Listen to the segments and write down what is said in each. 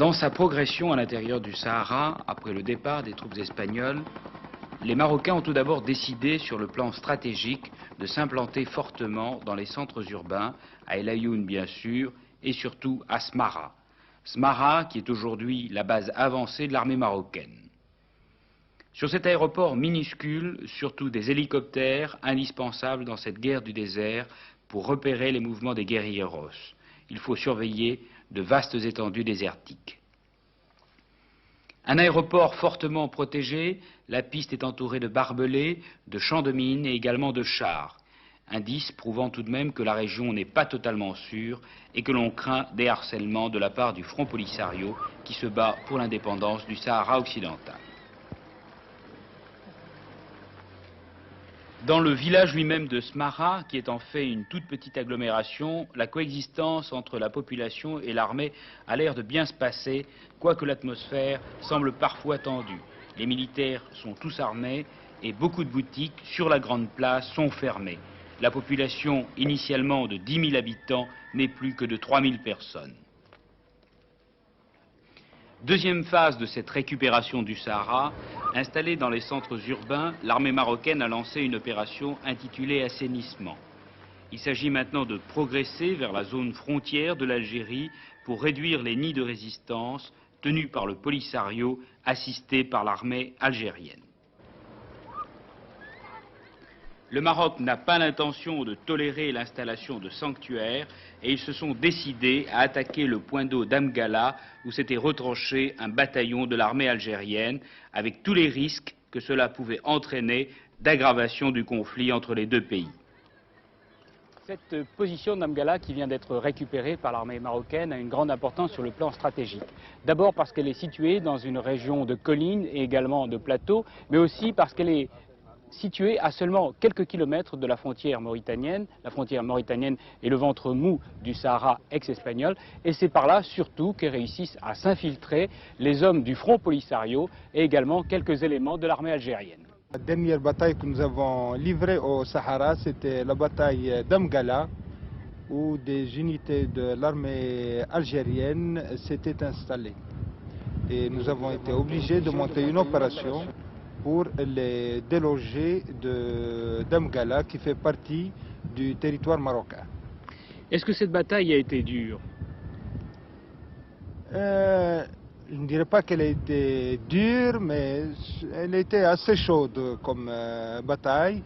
Dans sa progression à l'intérieur du Sahara, après le départ des troupes espagnoles, les Marocains ont tout d'abord décidé, sur le plan stratégique, de s'implanter fortement dans les centres urbains, à El Ayoun bien sûr, et surtout à Smara. Smara, qui est aujourd'hui la base avancée de l'armée marocaine. Sur cet aéroport minuscule, surtout des hélicoptères indispensables dans cette guerre du désert pour repérer les mouvements des guérilleros. Il faut surveiller de vastes étendues désertiques. Un aéroport fortement protégé, la piste est entourée de barbelés, de champs de mines et également de chars. Indice prouvant tout de même que la région n'est pas totalement sûre et que l'on craint des harcèlements de la part du Front Polisario qui se bat pour l'indépendance du Sahara occidental. Dans le village lui-même de Smara, qui est en fait une toute petite agglomération, la coexistence entre la population et l'armée a l'air de bien se passer, quoique l'atmosphère semble parfois tendue. Les militaires sont tous armés et beaucoup de boutiques sur la grande place sont fermées. La population, initialement de 10 000 habitants, n'est plus que de 3 000 personnes. Deuxième phase de cette récupération du Sahara, installée dans les centres urbains, l'armée marocaine a lancé une opération intitulée Assainissement. Il s'agit maintenant de progresser vers la zone frontière de l'Algérie pour réduire les nids de résistance tenus par le Polisario, assisté par l'armée algérienne. Le Maroc n'a pas l'intention de tolérer l'installation de sanctuaires et ils se sont décidés à attaquer le point d'eau d'Amgala où s'était retranché un bataillon de l'armée algérienne avec tous les risques que cela pouvait entraîner d'aggravation du conflit entre les deux pays. Cette position d'Amgala qui vient d'être récupérée par l'armée marocaine a une grande importance sur le plan stratégique. D'abord parce qu'elle est située dans une région de collines et également de plateaux, mais aussi parce qu'elle est située à seulement quelques kilomètres de la frontière mauritanienne. La frontière mauritanienne est le ventre mou du Sahara ex-espagnol et c'est par là surtout que réussissent à s'infiltrer les hommes du Front Polisario et également quelques éléments de l'armée algérienne. La dernière bataille que nous avons livrée au Sahara, c'était la bataille d'Amgala, où des unités de l'armée algérienne s'étaient installées. Et nous avons été obligés de monter une opération pour les déloger d'Amgala, qui fait partie du territoire marocain. Est-ce que cette bataille a été dure? Je ne dirais pas qu'elle a été dure, mais elle était assez chaude comme bataille,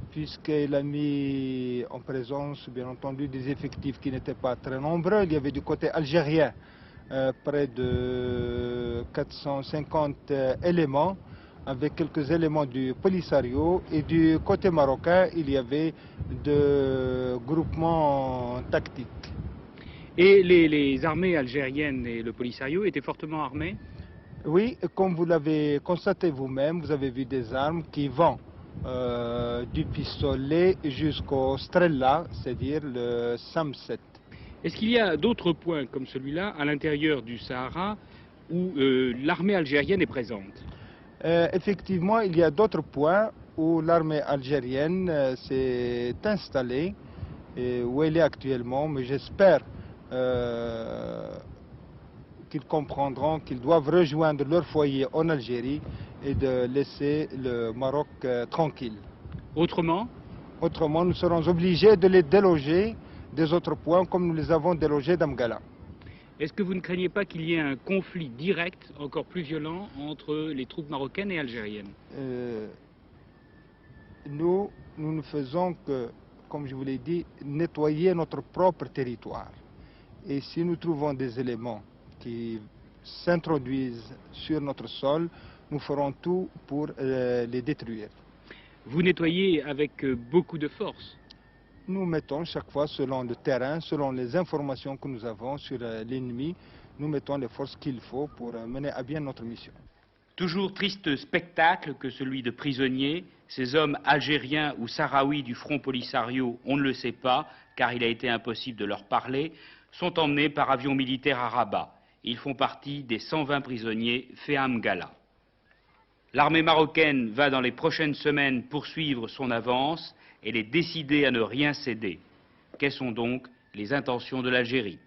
puisqu'elle a mis en présence, bien entendu, des effectifs qui n'étaient pas très nombreux. Il y avait du côté algérien près de 450 éléments, avec quelques éléments du Polisario, et du côté marocain, il y avait de groupements tactiques. Et les armées algériennes et le Polisario étaient fortement armés? Oui, comme vous l'avez constaté vous-même, vous avez vu des armes qui vont du pistolet jusqu'au Strella, c'est-à-dire le SAM-7. Est-ce qu'il y a d'autres points comme celui-là à l'intérieur du Sahara où l'armée algérienne est présente? Effectivement, il y a d'autres points où l'armée algérienne s'est installée et où elle est actuellement, mais j'espère qu'ils comprendront qu'ils doivent rejoindre leur foyer en Algérie et de laisser le Maroc tranquille. Autrement? Autrement, nous serons obligés de les déloger des autres points comme nous les avons délogés d'Amgala. Est-ce que vous ne craignez pas qu'il y ait un conflit direct, encore plus violent, entre les troupes marocaines et algériennes? Nous ne faisons que, comme je vous l'ai dit, nettoyer notre propre territoire. Et si nous trouvons des éléments qui s'introduisent sur notre sol, nous ferons tout pour les détruire. Vous nettoyez avec beaucoup de force? Nous mettons chaque fois, selon le terrain, selon les informations que nous avons sur l'ennemi, nous mettons les forces qu'il faut pour mener à bien notre mission. Toujours triste spectacle que celui de prisonniers, ces hommes algériens ou sahraouis du Front Polisario, on ne le sait pas, car il a été impossible de leur parler, sont emmenés par avion militaire à Rabat. Ils font partie des 120 prisonniers faits à Amgala. L'armée marocaine va dans les prochaines semaines poursuivre son avance. Elle est décidée à ne rien céder. Quelles sont donc les intentions de l'Algérie?